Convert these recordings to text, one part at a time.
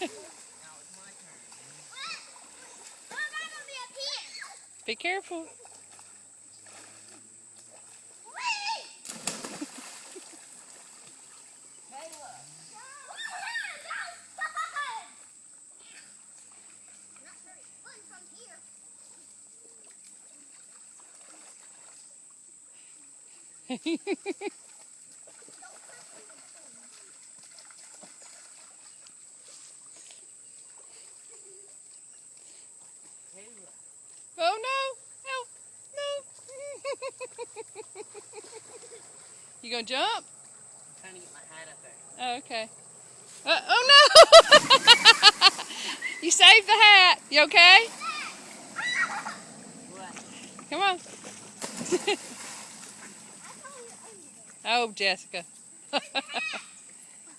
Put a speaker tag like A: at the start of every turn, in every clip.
A: it's my turn.
B: Be careful. Oh no! Help! No! You gonna jump?
A: I'm trying to get my hat up there.
B: Oh, okay. Oh no! You saved the hat. You okay?
A: What?
B: Come on. Oh, Jessica.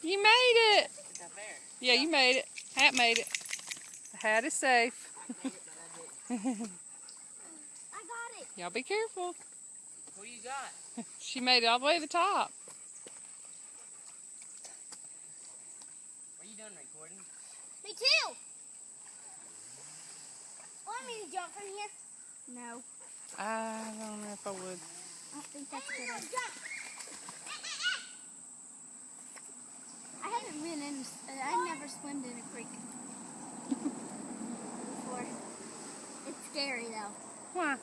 B: You made it.
A: It's up there.
B: Yeah, you made it. Hat made it. The hat is safe.
A: I made it, but I didn't.
C: I got it.
B: Y'all be careful.
A: Who you got?
B: She made it all the way to the top.
A: Are you done recording?
C: Me too. Want me to jump from here? No.
B: I don't know if I would.
C: I don't think that's a good idea. I haven't been in. I've never swum in a creek before. It's scary though.
B: Why?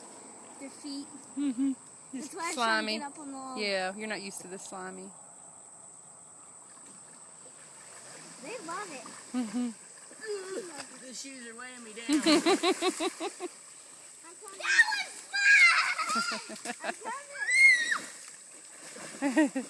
C: Their feet.
B: Mm-hmm.
C: That's
B: It's
C: why I'm trying to
B: slimy.
C: get up on the wall.
B: Yeah, you're not used to this slimy.
C: They love it.
B: Mm-hmm.
A: The shoes are weighing me down.
C: That was fun! I'm coming.